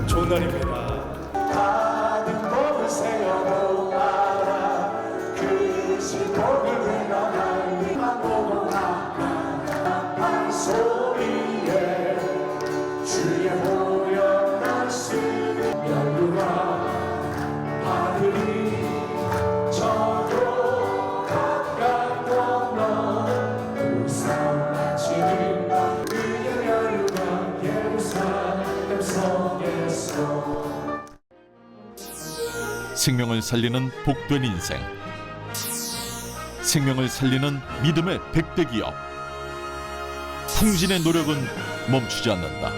좋은 날입니다. 가는 곳에 보아라 그 신복을 내가 달리만 보고 나간 소리에 주의 보여 날씨는 열루가 하늘이 저도 가까이 건너 우상 마치는 그의 열루가 예루살렘 성에서 생명을 살리는 복된 인생, 생명을 살리는 믿음의 100대 기업. 풍진의 노력은 멈추지 않는다.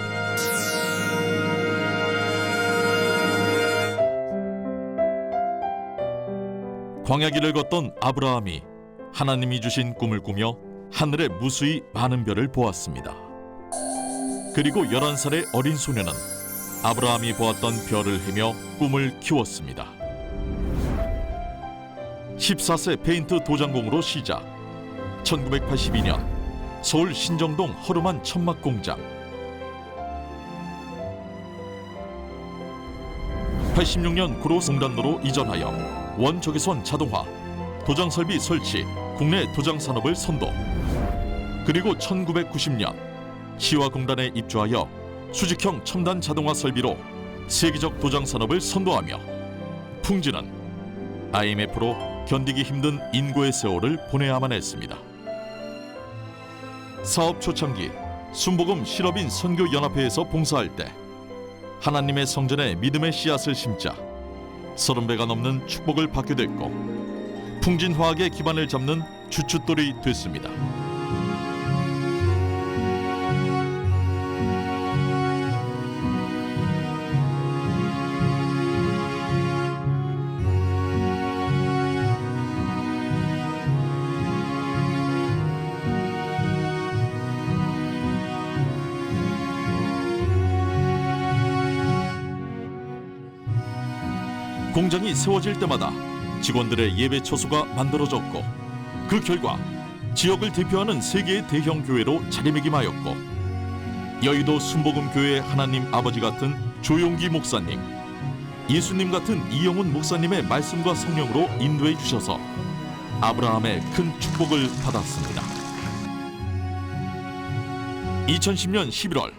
광야길을 걷던 아브라함이 하나님이 주신 꿈을 꾸며 하늘에 무수히 많은 별을 보았습니다. 그리고 11살의 어린 소녀는 아브라함이 보았던 별을 헤며 꿈을 키웠습니다. 14세 페인트 도장공으로 시작. 1982년 서울 신정동 허름한 천막 공장. 86년 구로 송단로로 이전하여 원적외선 자동화, 도장 설비 설치, 국내 도장 산업을 선도. 그리고 1990년 시화공단에 입주하여 수직형 첨단 자동화 설비로 세계적 도장 산업을 선도하며 풍진은 IMF로 견디기 힘든 인고의 세월을 보내야만 했습니다. 사업 초창기 순복음 실업인 선교연합회에서 봉사할 때 하나님의 성전에 믿음의 씨앗을 심자 30배가 넘는 축복을 받게 됐고 풍진화학의 기반을 잡는 주춧돌이 됐습니다. 공장이 세워질 때마다 직원들의 예배 처소가 만들어졌고 그 결과 지역을 대표하는 세계의 대형 교회로 자리매김하였고 여의도 순복음교회 하나님 아버지 같은 조용기 목사님, 예수님 같은 이영훈 목사님의 말씀과 성령으로 인도해 주셔서 아브라함의 큰 축복을 받았습니다. 2010년 11월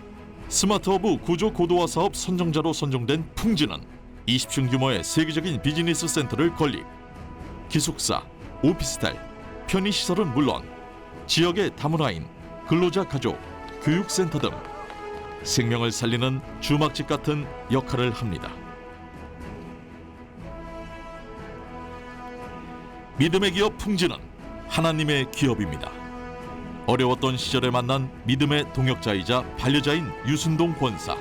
스마트허브 구조 고도화 사업 선정자로 선정된 풍진은 20층 규모의 세계적인 비즈니스 센터를 건립, 기숙사, 오피스텔, 편의시설은 물론 지역의 다문화인, 근로자 가족, 교육센터 등 생명을 살리는 주막집 같은 역할을 합니다. 믿음의 기업 풍진은 하나님의 기업입니다. 어려웠던 시절에 만난 믿음의 동역자이자 반려자인 유순동 권사.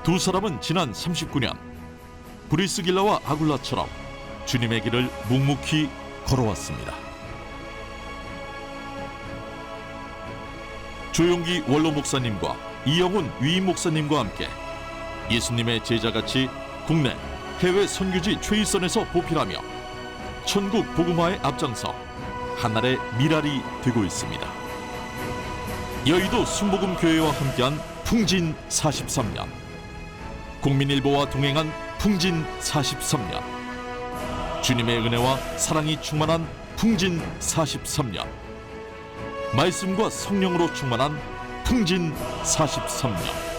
두 사람은 지난 39년 브리스길라와 아굴라처럼 주님의 길을 묵묵히 걸어왔습니다. 조용기 원로 목사님과 이영훈 위임 목사님과 함께 예수님의 제자같이 국내, 해외 선교지 최일선에서 보필하며 천국 복음화에 앞장서 하나의 미랄이 되고 있습니다. 여의도 순복음교회와 함께한 풍진 43년, 국민일보와 동행한 풍진 43년, 주님의 은혜와 사랑이 충만한 풍진 43년, 말씀과 성령으로 충만한 풍진 43년.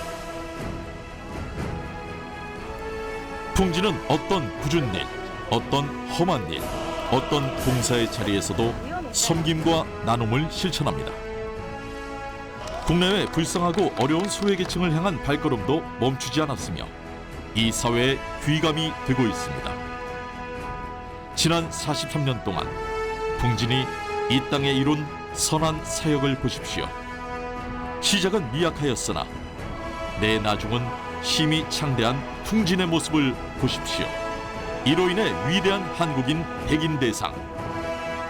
풍진은 어떤 굳은 일, 어떤 험한 일, 어떤 봉사의 자리에서도 섬김과 나눔을 실천합니다. 국내외 불쌍하고 어려운 소외계층을 향한 발걸음도 멈추지 않았으며 이 사회의 귀감이 되고 있습니다. 지난 43년 동안 풍진이 이 땅에 이룬 선한 사역을 보십시오. 시작은 미약하였으나 내 나중은 심히 창대한 풍진의 모습을 보십시오. 이로 인해 위대한 한국인 백인 대상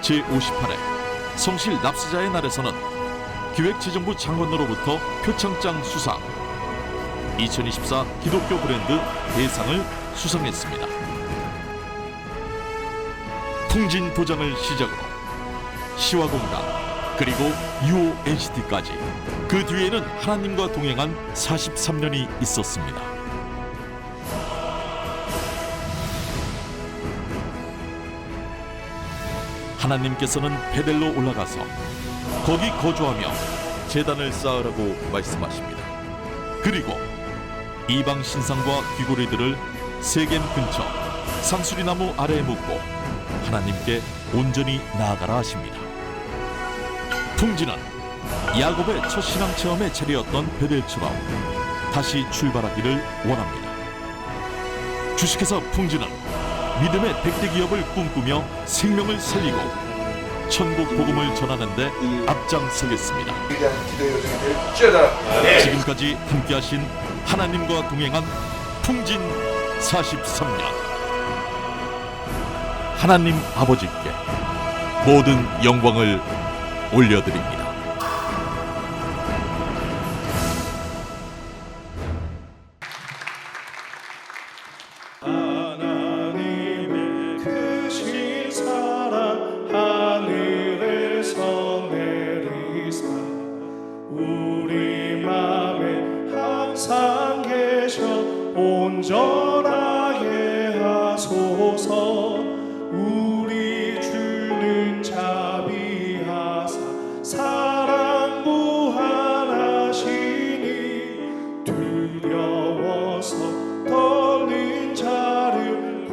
제58회 성실 납세자의 날에서는 기획재정부 장관으로부터 표창장 수상, 2024 기독교 브랜드 대상을 수상했습니다. 풍진 도장을 시작으로 시화공단 그리고 UONCT까지 그 뒤에는 하나님과 동행한 43년이 있었습니다. 하나님께서는 베델로 올라가서 거기 거주하며 제단을 쌓으라고 말씀하십니다. 그리고 이방 신상과 귀고리들을 세겜 근처 상수리나무 아래에 묻고 하나님께 온전히 나아가라 하십니다. 풍진은 야곱의 첫 신앙 체험의 자리였던 베델처럼 다시 출발하기를 원합니다. 주식회사 풍진은 믿음의 100대 기업을 꿈꾸며 생명을 살리고 천국 복음을 전하는 데 앞장서겠습니다. 지금까지 함께하신 하나님과 동행한 풍진 43년, 하나님 아버지께 모든 영광을 올려드립니다. 하나님의 크신 사랑 하늘에서 내리사 우리 맘에 항상 계셔 온전하게 하소서. 우리 주는 자비하사 사랑 무한하시니 두려워서 떨린 자를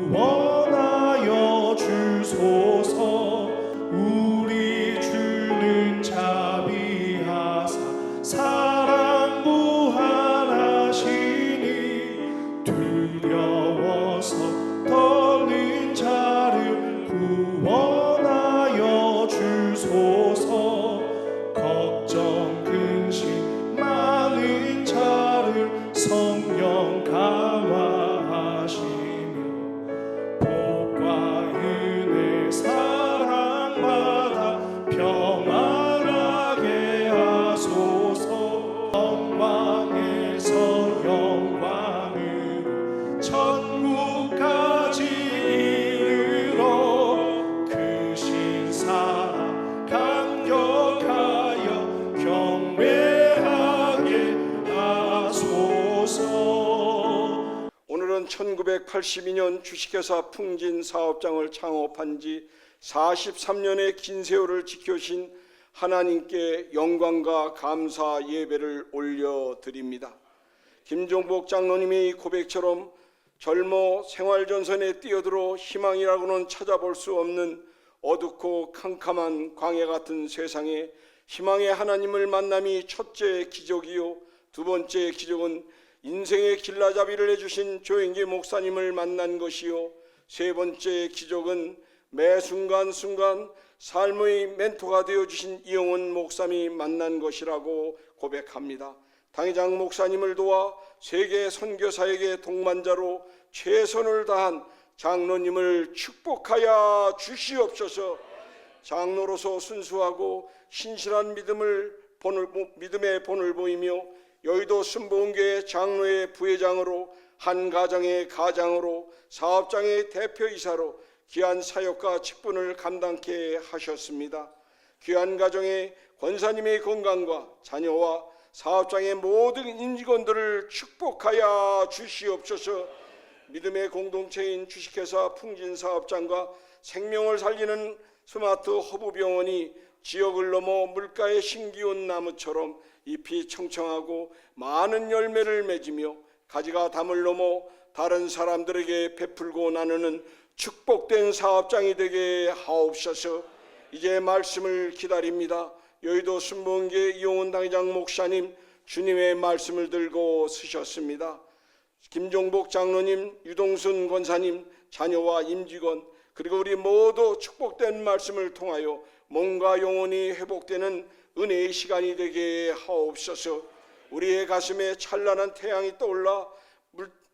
구원하여 주소서. 우리 주는 자비하사 사랑 무한하시니 두려워서 떨린 자를 구원하여 주소서. 걱정 근심 많은 자를 성령 강화하시며 복과 은혜 사랑받아 평안하게 하소서. 영광에서 영광으로 천국까지 이르러 크신 사랑 감격하여 경배하게 하소서. 오늘은 1982년 주식회사 풍진 사업장을 창업한 지 43년의 긴 세월을 지켜신 하나님께 영광과 감사 예배를 올려드립니다. 김종복 장로님의 고백처럼 젊어 생활전선에 뛰어들어 희망이라고는 찾아볼 수 없는 어둡고 캄캄한 광야 같은 세상에 희망의 하나님을 만남이 첫째 기적이요, 두 번째 기적은 인생의 길라잡이를 해주신 조영기 목사님을 만난 것이요, 세 번째 기적은 매 순간순간 삶의 멘토가 되어주신 이영원 목사님이 만난 것이라고 고백합니다. 당회장 목사님을 도와 세계 선교사에게 동반자로 최선을 다한 장로님을 축복하여 주시옵소서. 장로로서 순수하고 신실한 믿음의 본을 보이며 여의도 순복음교회 장로의 부회장으로 한 가정의 가장으로 사업장의 대표이사로 귀한 사역과 직분을 감당케 하셨습니다. 귀한 가정의 권사님의 건강과 자녀와 사업장의 모든 임직원들을 축복하여 주시옵소서. 믿음의 공동체인 주식회사 풍진사업장과 생명을 살리는 스마트 허브병원이 지역을 넘어 물가에 심기운 나무처럼 잎이 청청하고 많은 열매를 맺으며 가지가 담을 넘어 다른 사람들에게 베풀고 나누는 축복된 사업장이 되게 하옵소서. 이제 말씀을 기다립니다. 여의도 순복음교회 이용훈 당회장 목사님 주님의 말씀을 들고 서셨습니다. 김종복 장로님, 유동순 권사님, 자녀와 임직원 그리고 우리 모두 축복된 말씀을 통하여 몸과 영혼이 회복되는 은혜의 시간이 되게 하옵소서. 우리의 가슴에 찬란한 태양이 떠올라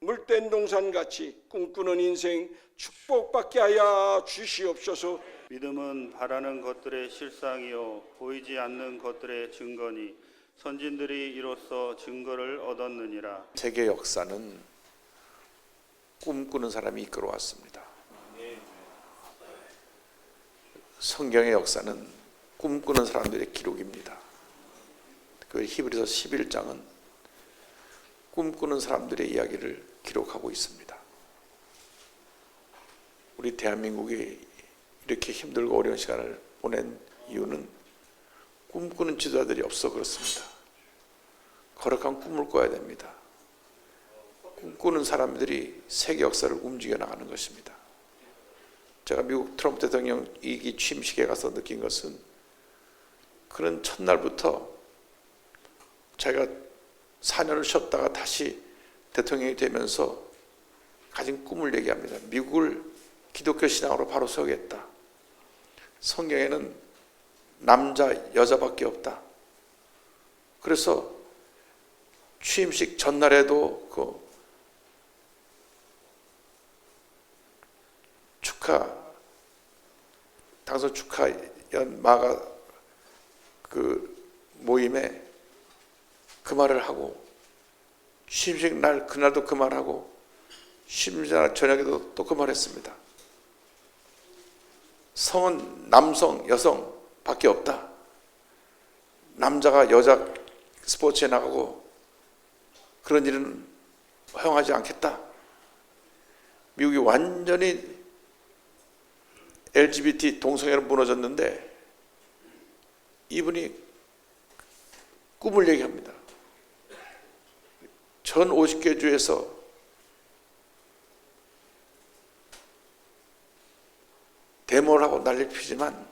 물된 동산같이 꿈꾸는 인생 축복받게 하여 주시옵소서. 믿음은 바라는 것들의 실상이요 보이지 않는 것들의 증거니 선진들이 이로써 증거를 얻었느니라. 세계 역사는 꿈꾸는 사람이 이끌어왔습니다. 성경의 역사는 꿈꾸는 사람들의 기록입니다. 그 히브리서 11장은 꿈꾸는 사람들의 이야기를 기록하고 있습니다. 우리 대한민국이 이렇게 힘들고 어려운 시간을 보낸 이유는 꿈꾸는 지도자들이 없어 그렇습니다. 거룩한 꿈을 꿔야 됩니다. 꿈꾸는 사람들이 세계 역사를 움직여 나가는 것입니다. 제가 미국 트럼프 대통령 2기 취임식에 가서 느낀 것은 그런 첫날부터 제가 4년을 쉬었다가 다시 대통령이 되면서 가진 꿈을 얘기합니다. 미국을 기독교 신앙으로 바로 세우겠다. 성경에는 남자, 여자밖에 없다. 그래서 취임식 전날에도 그 당선 축하 연마가 그 모임에 그 말을 하고 취임식 날 그날도 그 말하고 취임식 날 저녁에도 또 그 말했습니다. 성은 남성, 여성 밖에 없다. 남자가 여자 스포츠에 나가고 그런 일은 허용하지 않겠다. 미국이 완전히 LGBT 동성애로 무너졌는데 이분이 꿈을 얘기합니다. 전 50개 주에서 데모를 하고 난리를 피지만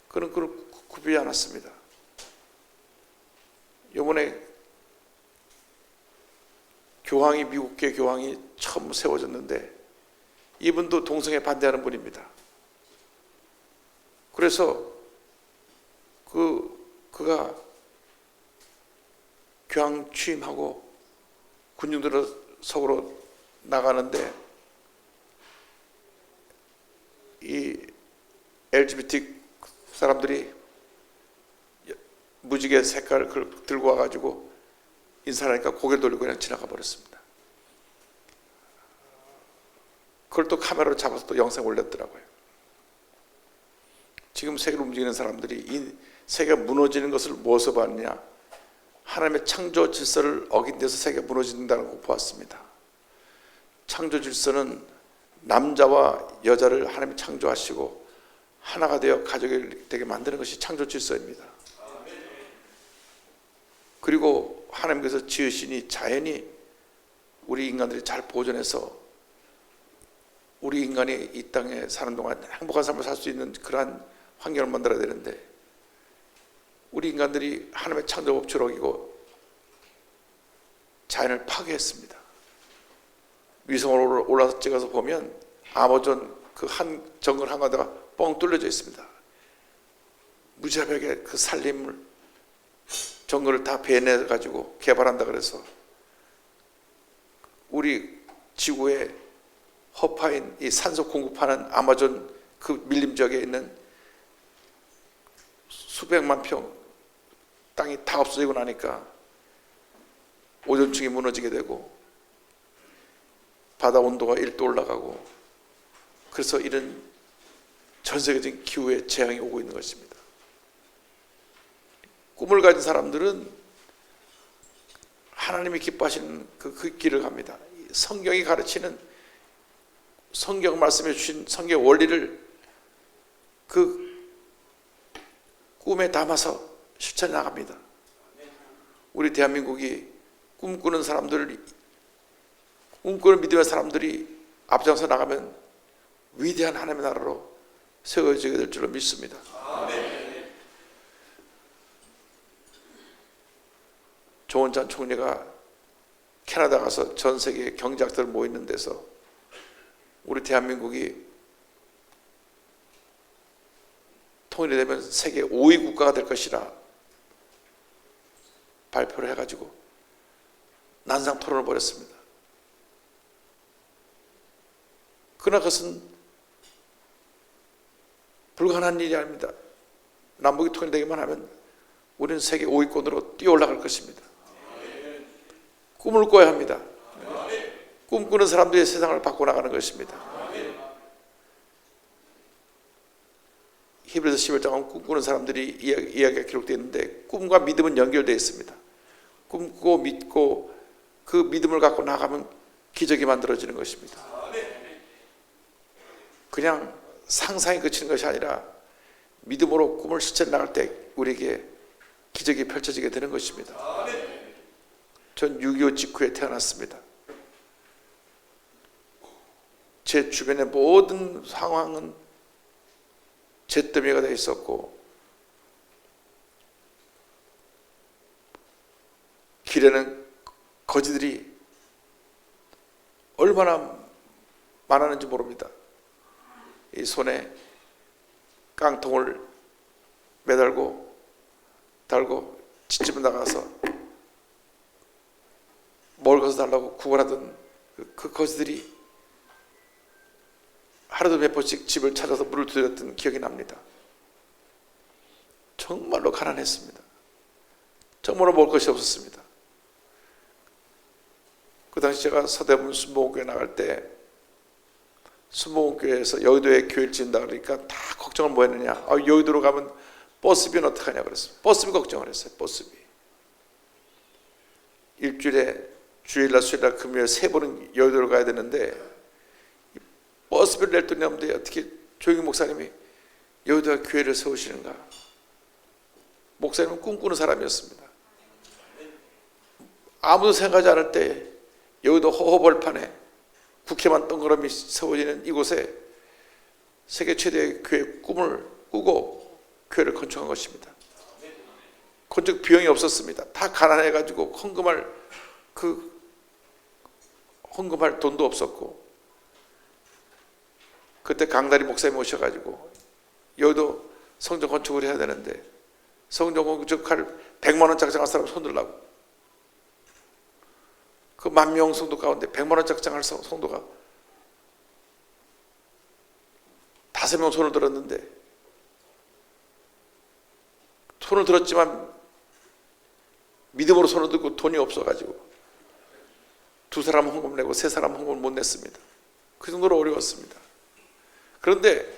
그는 그걸 굽히지 않았습니다. 이번에 교황이, 미국계 교황이 처음 세워졌는데 이분도 동성애 반대하는 분입니다. 그래서 그가 교황 취임하고 군중들을 서구로 나가는데 이 LGBT 사람들이 무지개 색깔을 들고 와가지고 인사하니까 고개를 돌리고 그냥 지나가 버렸습니다. 그걸 또 카메라로 잡아서 또 영상 올렸더라고요. 지금 세계를 움직이는 사람들이 이 세계가 무너지는 것을 무엇으로 봤느냐? 하나님의 창조 질서를 어긴 데서 세계가 무너진다는 걸 보았습니다. 창조 질서는 남자와 여자를 하나님이 창조하시고 하나가 되어 가족이 되게 만드는 것이 창조 질서입니다. 그리고 하나님께서 지으신 이 자연이 우리 인간들이 잘 보존해서 우리 인간이 이 땅에 사는 동안 행복한 삶을 살 수 있는 그러한 환경을 만들어야 되는데 우리 인간들이 하나님의 창조법칙을 어기고 자연을 파괴했습니다. 위성으로 올라서 찍어서 보면 아마존 그 한 정글 한가운데가 뻥 뚫려져 있습니다. 무자백의 그 산림을 정글을 다 베내 가지고 개발한다 그래서 우리 지구의 허파인 이 산소 공급하는 아마존 그 밀림 지역에 있는 수백만 평 땅이 다 없어지고 나니까 오존층이 무너지게 되고 바다 온도가 1도 올라가고 그래서 이런 전 세계적인 기후의 재앙이 오고 있는 것입니다. 꿈을 가진 사람들은 하나님이 기뻐하시는 그 길을 갑니다. 성경이 가르치는 성경 말씀해 주신 성경 원리를 그 꿈에 담아서 실천해 나갑니다. 우리 대한민국이 꿈꾸는 믿음의 사람들이 앞장서 나가면 위대한 하나님의 나라로 세워지게 될 줄로 믿습니다. 조원찬 총리가 캐나다 가서 전 세계 경제학들 모이는 데서 우리 대한민국이 통일이 되면 세계 5위 국가가 될 것이라 발표를 해가지고 난상 토론을 벌였습니다. 그러나 그것은 불가능한 일이 아닙니다. 남북이 통일되기만 하면 우리는 세계 5위권으로 뛰어 올라갈 것입니다. 꿈을 꿔야 합니다. 꿈꾸는 사람들이 세상을 바꿔나가는 것입니다. 히브리서 11장은 꿈꾸는 사람들이 이야기가 기록되어 있는데 꿈과 믿음은 연결되어 있습니다. 꿈꾸고 믿고 그 믿음을 갖고 나가면 기적이 만들어지는 것입니다. 그냥 상상이 그치는 것이 아니라 믿음으로 꿈을 실천해 나갈 때 우리에게 기적이 펼쳐지게 되는 것입니다. 전 6.25 직후에 태어났습니다. 제 주변의 모든 상황은 잿더미가 되어 있었고 길에는 거지들이 얼마나 많았는지 모릅니다. 이 손에 깡통을 매달고 달고 집집에 나가서 먹어서 달라고 구걸하던 그 거지들이 하루도 몇 번씩 집을 찾아서 물을 두드렸던 기억이 납니다. 정말로 가난했습니다. 정말로 먹을 것이 없었습니다. 그 당시 제가 서대문 순복음교회 나갈 때 순복음교회에서 여의도에 교회를 지은다 그러니까 다 걱정을 뭐 했느냐. 여의도로 가면 버스비는 어떡하냐 그랬어요. 버스비 걱정을 했어요. 버스비. 일주일에 주일날 수요일날 금요일 3번은 여의도로 가야 되는데 버스비를 낼 돈이 없는데 어떻게 조영희 목사님이 여의도에 교회를 세우시는가. 목사님은 꿈꾸는 사람이었습니다. 아무도 생각하지 않을 때 여의도 허허벌판에 국회만 동그라미 세워지는 이곳에 세계 최대의 교회 꿈을 꾸고 교회를 건축한 것입니다. 건축 비용이 없었습니다. 다 가난해가지고 헌금할 돈도 없었고 그때 강다리 목사님 오셔가지고 여의도 성전 건축을 해야 되는데 성전 건축할 100만 원 작정할 사람 손들라고. 그 10,000명 성도 가운데 100만 원 작정할 성도가 5명 손을 들었는데 손을 들었지만 믿음으로 손을 들고 돈이 없어가지고 2사람 헌금 내고 3사람 헌금을 못 냈습니다. 그 정도로 어려웠습니다. 그런데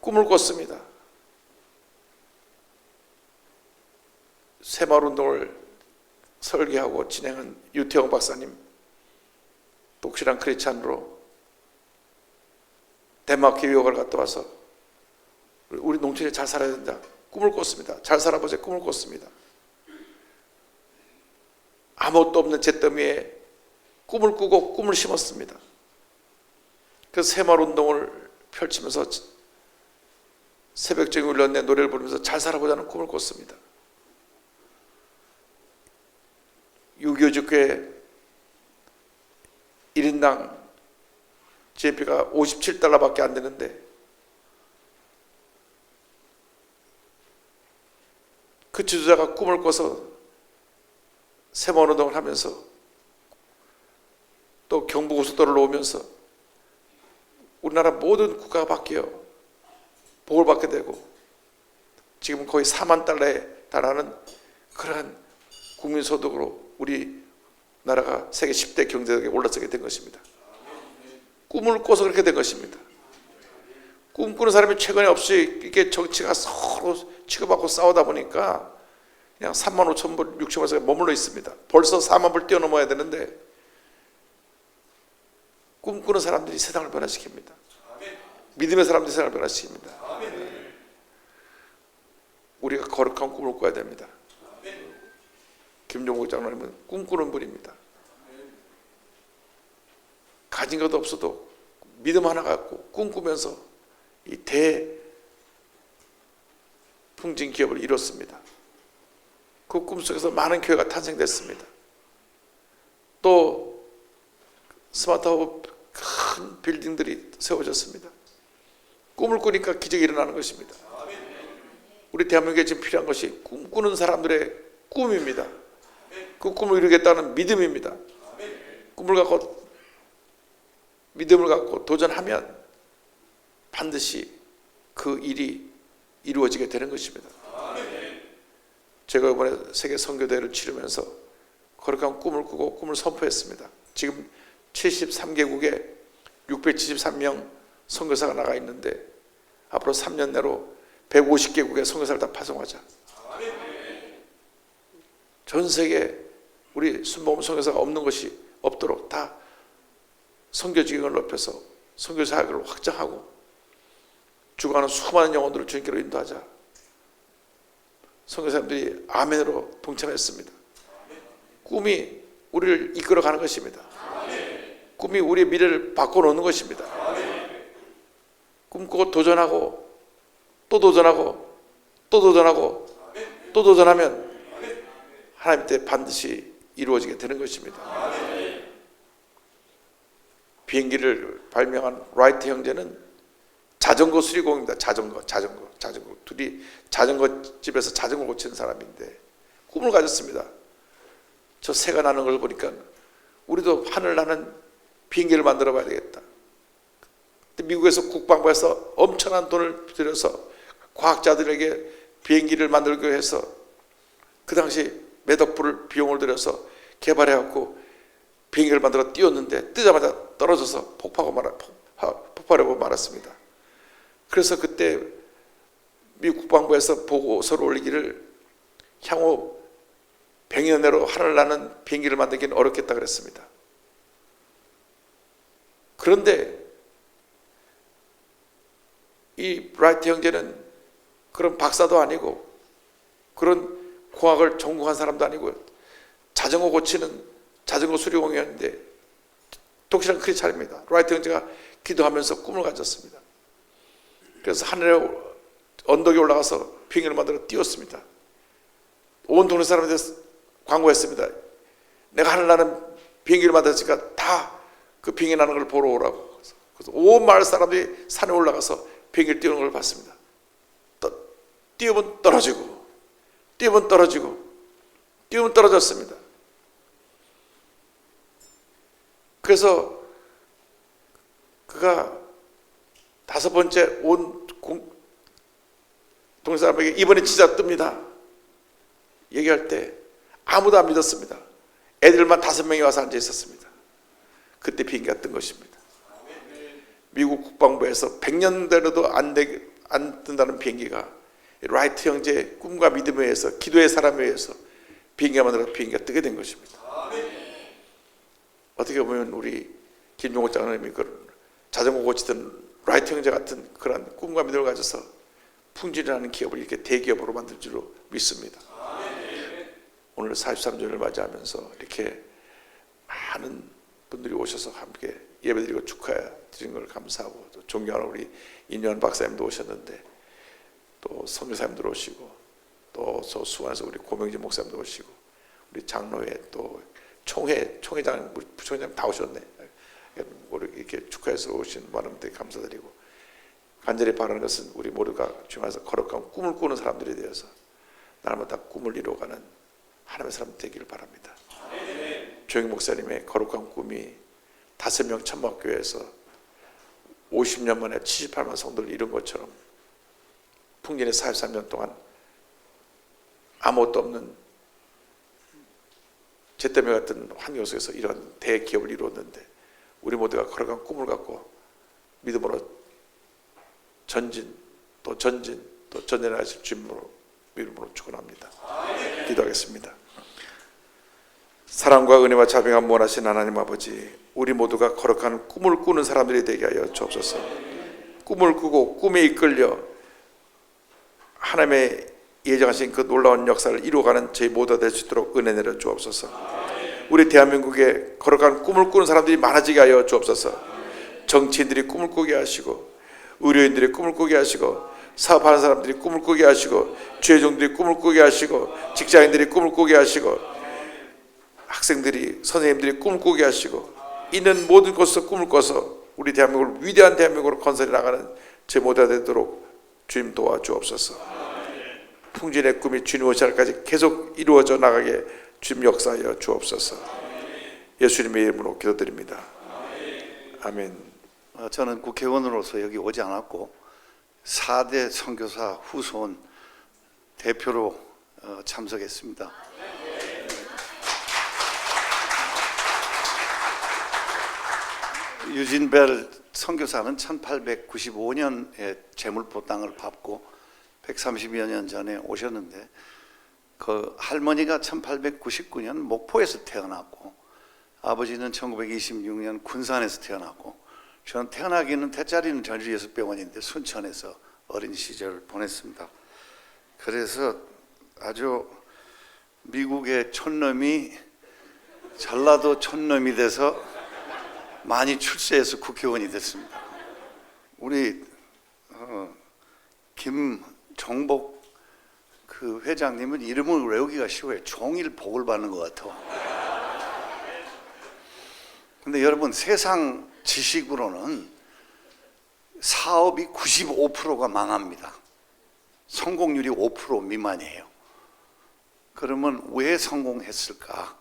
꿈을 꿨습니다. 새마을운동을 설계하고 진행한 유태영 박사님 독실한 크리스찬으로 덴마크 유학을 갔다 와서 우리 농촌이 잘 살아야 된다. 꿈을 꿨습니다. 잘 살아보자 꿈을 꿨습니다. 아무것도 없는 잿더미에 꿈을 꾸고 꿈을 심었습니다. 그래서 새마을운동을 펼치면서 새벽적인 훈련에 노래를 부르면서 잘 살아보자는 꿈을 꿨습니다. 6.25 직후에 1인당 GNP가 $57밖에 안 되는데 그 지도자가 꿈을 꿔서 새마을운동을 하면서 또 경부고속도로를 오면서 우리나라 모든 국가가 바뀌어 복을 받게 되고 지금 거의 4만 달러에 달하는 그러한 국민소득으로 우리나라가 세계 10대 경제력에 올라서게 된 것입니다. 꿈을 꿔서 그렇게 된 것입니다. 꿈꾸는 사람이 최근에 없이 이게 정치가 서로 치고받고 싸우다 보니까 그냥 35,000불, 6,000불에 머물러 있습니다. 벌써 4만 불 뛰어넘어야 되는데 꿈꾸는 사람들이 세상을 변화시킵니다. 믿음의 사람들이 세상을 변화시킵니다. 우리가 거룩한 꿈을 꿔야 됩니다. 김종국 장로님은 꿈꾸는 분입니다. 가진 것도 없어도 믿음 하나 갖고 꿈꾸면서 이 대풍진 기업을 이뤘습니다. 그 꿈속에서 많은 교회가 탄생됐습니다. 또 스마트허브 큰 빌딩들이 세워졌습니다. 꿈을 꾸니까 기적이 일어나는 것입니다. 우리 대한민국에 지금 필요한 것이 꿈꾸는 사람들의 꿈입니다. 그 꿈을 이루겠다는 믿음입니다. 꿈을 갖고 믿음을 갖고 도전하면 반드시 그 일이 이루어지게 되는 것입니다. 제가 이번에 세계 선교대회를 치르면서 거룩한 꿈을 꾸고 꿈을 선포했습니다. 지금 73개국에 673명 선교사가 나가 있는데 앞으로 3년 내로 150개국에 선교사를 다 파송하자. 전 세계 우리 순복음 선교사가 없는 것이 없도록 다 선교 지경을 높여서 선교 사역을 확장하고 죽어가는 수많은 영혼들을 주님께로 인도하자. 선교사님들이 아멘으로 동참했습니다. 꿈이 우리를 이끌어가는 것입니다. 꿈이 우리의 미래를 바꿔놓는 것입니다. 꿈꾸고 도전하고 또 도전하고 또 도전하고 또 도전하면 하나님 때 반드시 이루어지게 되는 것입니다. 비행기를 발명한 라이트 형제는 자전거 수리공입니다. 자전거. 둘이 자전거 집에서 자전거 고치는 사람인데 꿈을 가졌습니다. 저 새가 나는 걸 보니까 우리도 하늘 나는 비행기를 만들어 봐야 되겠다. 미국에서 국방부에서 엄청난 돈을 들여서 과학자들에게 비행기를 만들기 위해서 그 당시 몇억 불을 비용을 들여서 개발해갖고 비행기를 만들어 띄웠는데 뜨자마자 떨어져서 폭발하고 말았습니다. 그래서 그때 미국 국방부에서 보고서를 올리기를 향후 100년 내로 하늘 나는 비행기를 만들기는 어렵겠다 그랬습니다. 그런데 이 라이트 형제는 그런 박사도 아니고 그런 공학을 전공한 사람도 아니고 자전거 고치는 자전거 수리공이었는데 독실한 크리스찬입니다. 라이트 형제가 기도하면서 꿈을 가졌습니다. 그래서 하늘에 언덕에 올라가서 비행기를 만들어 띄웠습니다. 온 동네 사람한테 광고했습니다. 내가 하늘 나는 비행기를 만들었으니까 다 그 비행기 나는 걸 보러 오라고. 그래서 온 마을 사람들이 산에 올라가서 비행기를 띄우는 걸 봤습니다. 띄우면 떨어지고 띄우면 떨어지고 띄우면 떨어졌습니다. 그래서 그가 5번째 온 동네 사람에게 이번에 진짜 뜹니다 얘기할 때 아무도 안 믿었습니다. 애들만 5명이 와서 앉아 있었습니다. 그때 비행기가 뜬 것입니다. 미국 국방부에서 100년 되려도 안 뜬다는 비행기가 라이트 형제의 꿈과 믿음에 의해서 기도의 사람에 의해서 비행기가 만들어서 비행기가 뜨게 된 것입니다. 어떻게 보면 우리 김종호 장로님이 그런 자전거 고치던 라이트 형제 같은 그런 꿈과 믿음을 가져서 풍진이라는 기업을 이렇게 대기업으로 만들 줄로 믿습니다. 오늘 43주년을 맞이하면서 이렇게 많은 분들이 오셔서 함께 예배드리고 축하드리는 걸 감사하고 또 존경하는 우리 인연 박사님도 오셨는데 또 선교사님들 오시고 또 수원에서 우리 고명진 목사님도 오시고 우리 장로회 또 총회장 우리 부총회장 다 오셨네. 우리 이렇게 축하해서 오신 많은 분들께 감사드리고 간절히 바라는 것은 우리 모두가 주님께서 거룩한 꿈을 꾸는 사람들에 대해서 날마다 꿈을 이루어가는 하나님의 사람 되기를 바랍니다. 조영희 목사님의 거룩한 꿈이 5명 천막교회에서 50년 만에 78만 성도를 이룬 것처럼 풍진의 43년 동안 아무것도 없는 제 때문에 같은 환경 속에서 이런 대기업을 이루었는데 우리 모두가 거룩한 꿈을 갖고 믿음으로 전진 또 전진하실 주님으로 믿음으로 축원합니다. 기도하겠습니다. 사랑과 은혜와 자비가 무한하신 하나님 아버지, 우리 모두가 거룩한 꿈을 꾸는 사람들이 되게 하여 주옵소서. 꿈을 꾸고 꿈에 이끌려 하나님의 예정하신 그 놀라운 역사를 이루어가는 저희 모두가 될 수 있도록 은혜 내려 주옵소서. 우리 대한민국에 거룩한 꿈을 꾸는 사람들이 많아지게 하여 주옵소서. 정치인들이 꿈을 꾸게 하시고 의료인들이 꿈을 꾸게 하시고 사업하는 사람들이 꿈을 꾸게 하시고 주회종들이 꿈을 꾸게 하시고 직장인들이 꿈을 꾸게 하시고 학생들이 선생님들이 꿈을 꾸게 하시고 있는 모든 곳에서 꿈을 꿔서 우리 대한민국을 위대한 대한민국으로 건설해 나가는 제 모두가 되도록 주님 도와주옵소서. 풍진의 꿈이 주님 오실 날까지 계속 이루어져 나가게 주님 역사하여 주옵소서. 예수님의 이름으로 기도드립니다. 아멘. 저는 국회의원으로서 여기 오지 않았고 4대 선교사 후손 대표로 참석했습니다. 유진 벨 선교사는 1895년에 제물포 땅을 밟고 130여 년 전에 오셨는데 그 할머니가 1899년 목포에서 태어났고 아버지는 1926년 군산에서 태어났고 저는 태어나기는 태자리는 전주예수 병원인데 순천에서 어린 시절을 보냈습니다. 그래서 아주 미국의 촌놈이 전라도 촌놈이 돼서 많이 출세해서 국회의원이 됐습니다. 우리 김종복 그 회장님은 이름을 외우기가 쉬워요. 종일 복을 받는 것 같아. 근데 여러분 세상 지식으로는 사업이 95%가 망합니다. 성공률이 5% 미만이에요. 그러면 왜 성공했을까?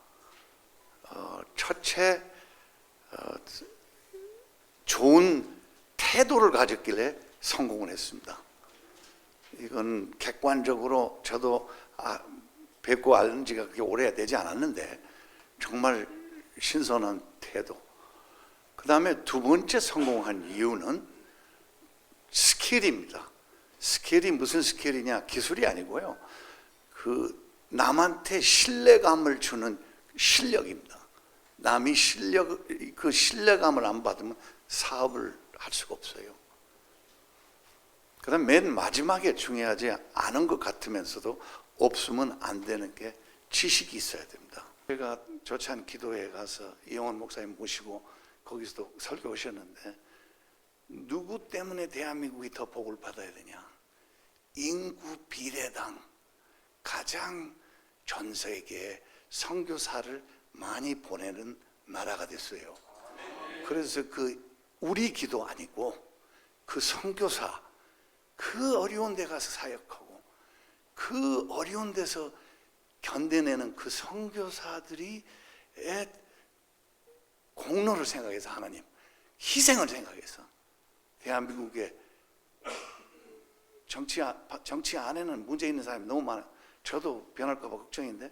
첫째, 좋은 태도를 가졌길래 성공을 했습니다. 이건 객관적으로 저도 뵙고 알은 지가 그렇게 오래 되지 않았는데 정말 신선한 태도. 그 다음에 두 번째 성공한 이유는 스킬입니다. 스킬이 무슨 스킬이냐? 기술이 아니고요. 그 남한테 신뢰감을 주는 실력입니다. 남이 그 신뢰감을 안 받으면 사업을 할 수가 없어요. 그 다음 맨 마지막에 중요하지 않은 것 같으면서도 없으면 안 되는 게 지식이 있어야 됩니다. 제가 조찬 기도회에 가서 이영원 목사님 모시고 거기서도 설교 오셨는데 누구 때문에 대한민국이 더 복을 받아야 되냐? 인구 비례당 가장 전 세계에 선교사를 많이 보내는 나라가 됐어요. 그래서 그 우리 기도 아니고 그 선교사 그 어려운 데 가서 사역하고 그 어려운 데서 견뎌내는 그 선교사들이 공로를 생각해서 하나님 희생을 생각해서 대한민국의 정치 안에는 문제 있는 사람이 너무 많아요. 저도 변할까 봐 걱정인데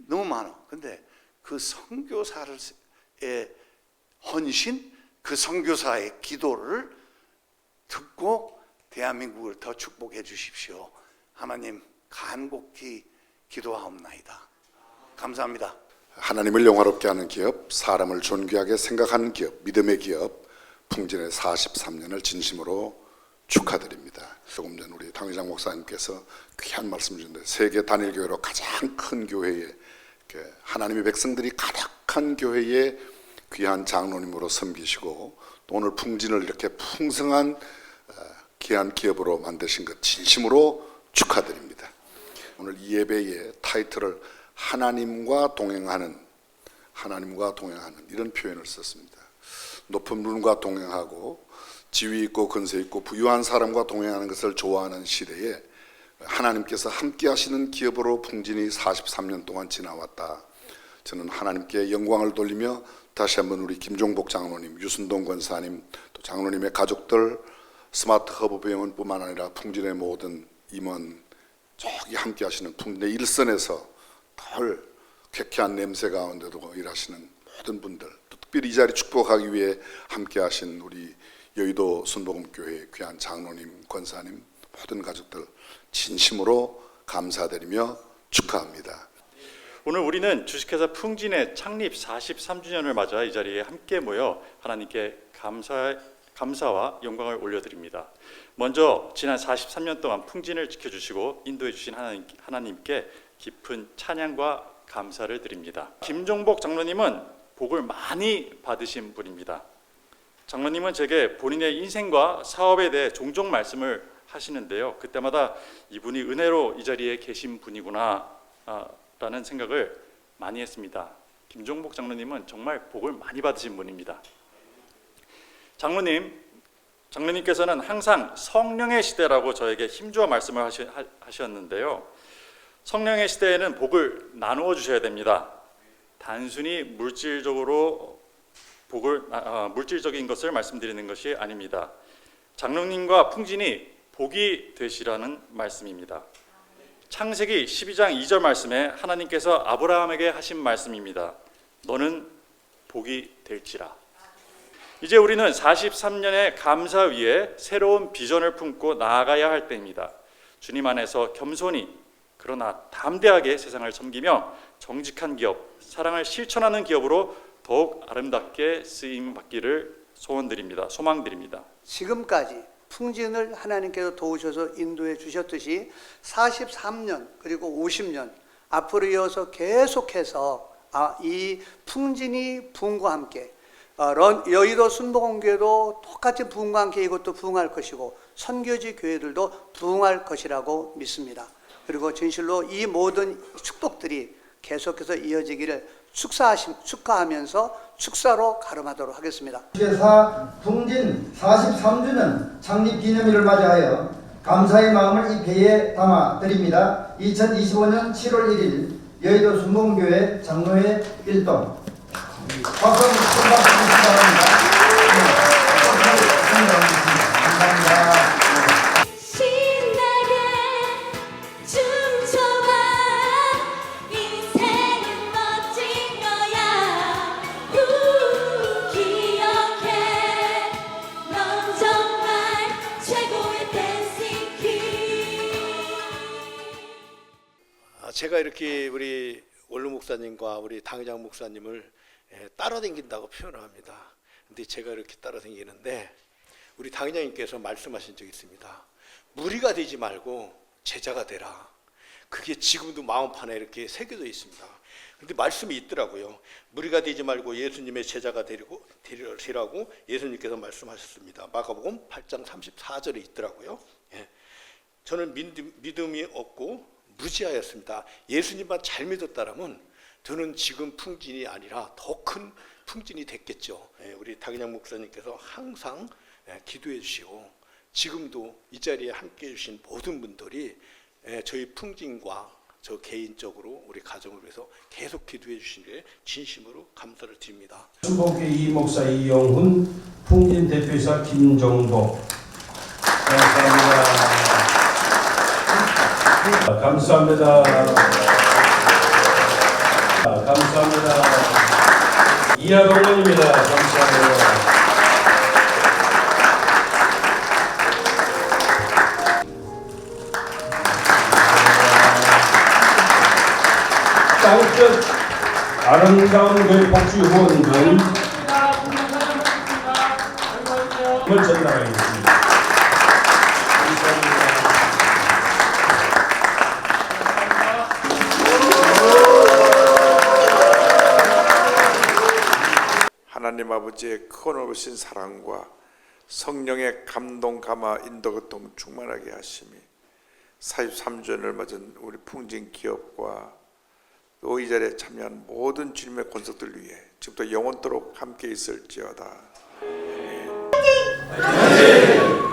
너무 많아. 근데 그 선교사의 헌신, 그 선교사의 기도를 듣고 대한민국을 더 축복해 주십시오. 하나님 간곡히 기도하옵나이다. 감사합니다. 하나님을 영화롭게 하는 기업, 사람을 존귀하게 생각하는 기업, 믿음의 기업 풍진의 43년을 진심으로 축하드립니다. 조금 전 우리 당회장 목사님께서 귀한 말씀 주셨는데 세계 단일교회로 가장 큰 교회에 하나님의 백성들이 가득한 교회에 귀한 장로님으로 섬기시고 또 오늘 풍진을 이렇게 풍성한 귀한 기업으로 만드신 것 진심으로 축하드립니다. 오늘 이 예배의 타이틀을 하나님과 동행하는 이런 표현을 썼습니다. 높은 눈과 동행하고 지위 있고 근세 있고 부유한 사람과 동행하는 것을 좋아하는 시대에 하나님께서 함께 하시는 기업으로 풍진이 43년 동안 지나왔다. 저는 하나님께 영광을 돌리며 다시 한번 우리 김종복 장로님, 유순동 권사님, 또 장로님의 가족들, 스마트 허브 병원뿐만 아니라 풍진의 모든 임원, 저기 함께 하시는 풍진의 일선에서 덜 쾌쾌한 냄새 가운데도 일하시는 모든 분들, 또 특별히 이 자리 축복하기 위해 함께 하신 우리 여의도 순복음교회 귀한 장로님, 권사님, 모든 가족들 진심으로 감사드리며 축하합니다. 오늘 우리는 주식회사 풍진의 창립 43주년을 맞아 이 자리에 함께 모여 하나님께 감사와 영광을 올려드립니다. 먼저 지난 43년 동안 풍진을 지켜주시고 인도해 주신 하나님께 깊은 찬양과 감사를 드립니다. 김종복 장로님은 복을 많이 받으신 분입니다. 장로님은 제게 본인의 인생과 사업에 대해 종종 말씀을 하시는데요. 그때마다 이분이 은혜로 이 자리에 계신 분이구나 라는 생각을 많이 했습니다. 김종복 장로님은 정말 복을 많이 받으신 분입니다. 장로님께서는 항상 성령의 시대라고 저에게 힘주어 말씀을 하셨는데요. 성령의 시대에는 복을 나누어 주셔야 됩니다. 단순히 물질적으로 복을 물질적인 것을 말씀드리는 것이 아닙니다. 장로님과 풍진이 복이 되시라는 말씀입니다. 창세기 12장 2절 말씀에 하나님께서 아브라함에게 하신 말씀입니다. 너는 복이 될지라. 이제 우리는 43년의 감사 위에 새로운 비전을 품고 나아가야 할 때입니다. 주님 안에서 겸손히 그러나 담대하게 세상을 섬기며 정직한 기업, 사랑을 실천하는 기업으로 더욱 아름답게 쓰임 받기를 소망드립니다. 지금까지 풍진을 하나님께서 도우셔서 인도해 주셨듯이 43년 그리고 50년 앞으로 이어서 계속해서 이 풍진이 부흥과 함께 여의도 순복음교회도 똑같이 부흥과 함께 이것도 부흥할 것이고 선교지 교회들도 부흥할 것이라고 믿습니다. 그리고 진실로 이 모든 축복들이 계속해서 이어지기를 축하하면서 축사로 가름하도록 하겠습니다. 주께서 풍진 43주년 창립 기념일을 맞이하여 감사의 마음을 이 배에 담아 드립니다. 2025년 7월 1일 여의도 순복음교회 장로회 1동 박수 축하합니다. 감사합니다. 신나게 춤춰봐 인생은 멋진 거야 기억해 넌 정말 최고의 댄싱 퀸. 제가 이렇게 우리 원로 목사님과 우리 당회장 목사님을 따라다닌다고 표현을 합니다. 근데 제가 이렇게 따라다니는데 우리 당회장님께서 말씀하신 적이 있습니다. 무리가 되지 말고 제자가 되라. 그게 지금도 마음판에 이렇게 새겨져 있습니다. 근데 말씀이 있더라고요. 무리가 되지 말고 예수님의 제자가 되라고 예수님께서 말씀하셨습니다. 마가복음 8장 34절에 있더라고요. 저는 믿음이 없고 무지하였습니다. 예수님만 잘 믿었다라면 저는 지금 풍진이 아니라 더 큰 풍진이 됐겠죠. 우리 당회장 목사님께서 항상 기도해 주시고 지금도 이 자리에 함께 해주신 모든 분들이 저희 풍진과 저 개인적으로 우리 가정을 위해서 계속 기도해 주시기에 진심으로 감사를 드립니다. 순복음교회 이목사 이영훈, 풍진 대표이사 김정도. 감사합니다. 감사합니다. 이하동원입니다. 감사합니다. 땅끝 아름다운 그 복지 후원금 을 전달하겠습니다. 감사합니다. 하나님 아버지의 크고넓으신 사랑과 성령의 감동, 감화, 인도, 교통 충만하게 하심이 43주년을 맞은 우리 풍진 기업과 또 이 자리에 참여한 모든 주님의 권속들 위해 지금부터 영원토록 함께 있을지어다. 아멘.